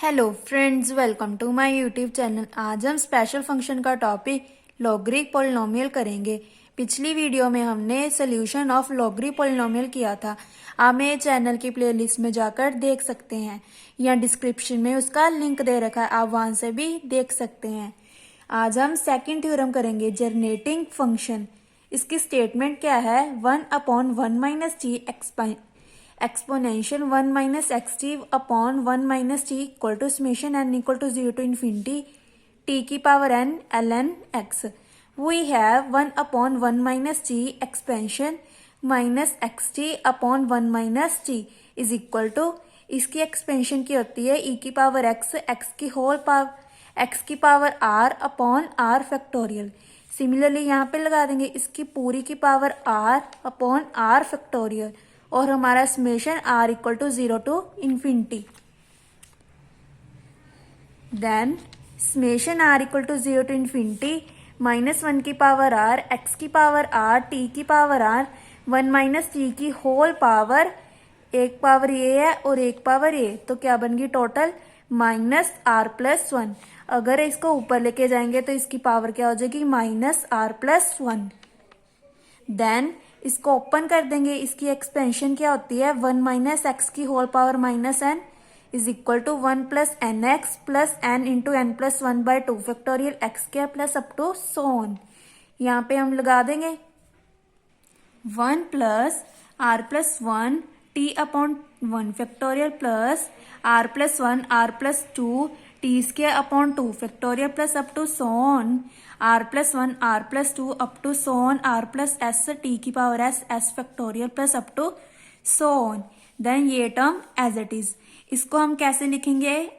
Hello friends, welcome to my YouTube channel. आज हम special function का टॉपिक लॉगरिथम पॉलिनोमियल करेंगे। पिछली वीडियो में हमने सोल्यूशन ऑफ लॉगरिथम पॉलिनोमियल किया था। आप मेरे चैनल की प्लेलिस्ट में जाकर देख सकते हैं या डिस्क्रिप्शन में उसका लिंक दे रखा है, आप वहां से भी देख सकते हैं। आज हम सेकंड थ्योरम करेंगे, जनरेटिंग फंक्शन। इसकी स्टेटमेंट क्या है? 1/1 - t exponential 1 - xt upon 1 - t equal to summation n equal to 0 to infinity t की power n ln x। We have 1/1 - t expansion minus xt upon 1 - t is equal to, इसकी expansion की होती है e की power x, x की whole power x की power r upon r factorial. Similarly यहाँ पे लगा देंगे इसकी पूरी की power r upon r factorial और हमारा summation r equal to 0 to infinity. Then summation r equal to 0 to infinity -1 की पावर r, x की पावर r, t की पावर r, 1 - t की होल पावर, एक पावर ये है और एक पावर ये, तो क्या बन गई टोटल -r+1। अगर इसको ऊपर लेके जाएंगे तो इसकी पावर क्या हो जाएगी? -r+1। देन इसको ओपन कर देंगे, इसकी एक्सपेंशन क्या होती है? 1 - x की whole power -n is equal to 1 + nx + n into n+1/2 factorial x square plus up to so on. यहाँ पे हम लगा देंगे 1 + r+1 t upon 1 factorial plus r+1 r+2 t square upon 2 factorial plus up to so on r+1 r+2 up to so on r+s t की power s factorial plus up to so on. Then ये term as it is, इसको हम कैसे लिखेंगे?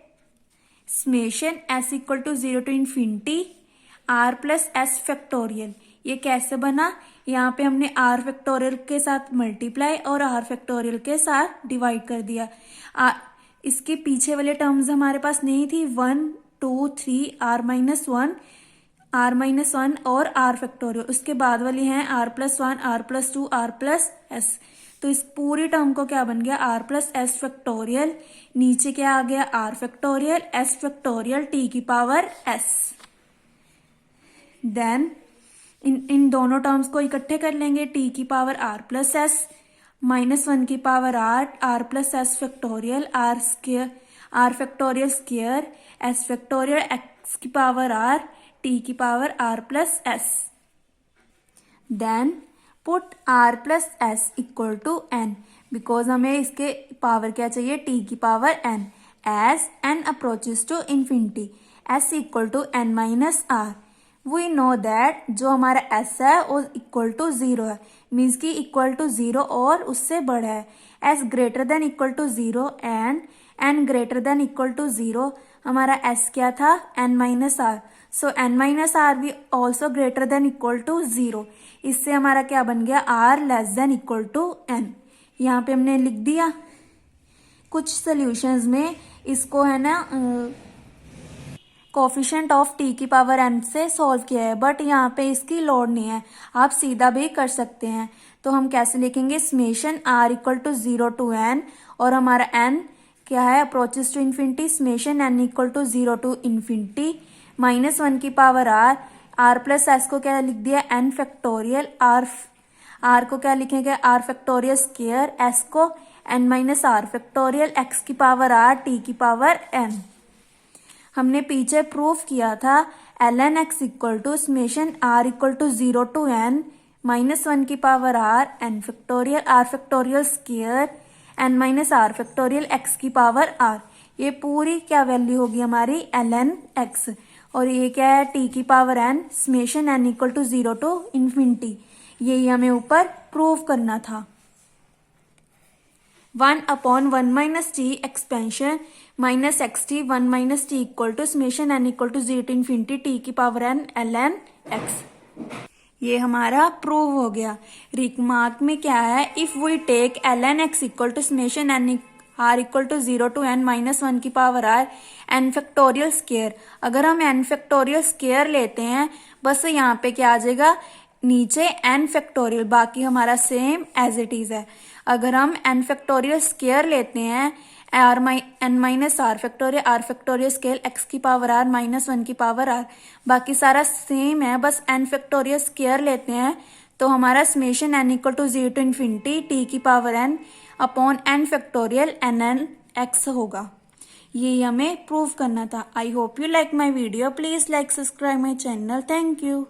Summation s equal to 0 to infinity r+s factorial. ये कैसे बना? यहाँ पे हमने r फैक्टोरियल के साथ मल्टीप्लाई और r फैक्टोरियल के साथ डिवाइड कर दिया। इसके पीछे वाले टर्म्स हमारे पास नहीं थी, 1 2 3 r-1 और r फैक्टोरियल। उसके बाद वाली हैं r+1 r+2 r+s। तो इस पूरी टर्म को क्या बन गया? r+s फैक्टोरियल, नीचे क्या आ गया? r factorial s factorial t की पावर s। देन इन दोनों टर्म्स को इकट्ठे कर लेंगे, t की पावर r+s -1 की power r+s factorial r factorial square s factorial x की पावर r t की power r+s। Then put r+s equal to n, because हमें इसके पावर क्या चाहिए? t की power n। As n approaches to infinity s equal to n - r। We know that जो हमारा s है वो इक्वल टू 0 है, मीन्स की इक्वल टू 0 और उससे बड़ा है। s greater than equal to 0 and n greater than equal to 0। हमारा s क्या था? n - r। So n - r भी also greater than equal to 0। इससे हमारा क्या बन गया? r less than equal to n। यहाँ पे हमने लिख दिया। कुछ सोल्यूशंस में इसको है ना कोफिशिएंट ऑफ t की पावर n से सॉल्व किया है, बट यहाँ पे इसकी लोड नहीं है, आप सीधा भी कर सकते हैं। तो हम कैसे लिखेंगे? Summation r equal to 0 to n और हमारा n क्या है? Approaches to infinity, summation n equal to 0 to infinity -1 की पावर r+s को क्या लिख दिया? n फैक्टोरियल, r को क्या लिखेंगे? r फैक्टोरियल स्क्वायर, s को n - r फैक्टोरियल, x की पावर r t की पावर n। हमने पीछे प्रूफ किया था ln x equal to summation r equal to 0 to n -1 की power r n factorial r factorial square n - r factorial x की power r। ये पूरी क्या वैल्यू होगी हमारी? ln x। और ये क्या है? t की power n, summation n equal to 0 to infinity. यही हमें ऊपर प्रूव करना था। 1/1 - t expansion -xt 1 - t equal to summation n equal to 0 to infinity t की पावर n ln x। ये हमारा प्रूव हो गया। रिमार्क में क्या है? If we take ln x equal to summation n r equal to 0 to n -1 की power r n factorial square. अगर हम n फैक्टोरियल स्क्वायर लेते हैं, बस यहाँ पे क्या आ जाएगा? नीचे n फैक्टोरियल, बाकी हमारा सेम एज इट इज है। अगर हम n फैक्टोरियल स्क्वायर लेते हैं n minus r factorial scale x की पावर r माइनस 1 की पावर r। बाकी सारा सेम है, बस n फैक्टोरियल स्क्वायर लेते हैं तो हमारा summation n equal to 0 to infinity t की power n upon n factorial nn x होगा। ये हमें प्रूव करना था। I hope you like my video. Please like subscribe my channel. Thank you.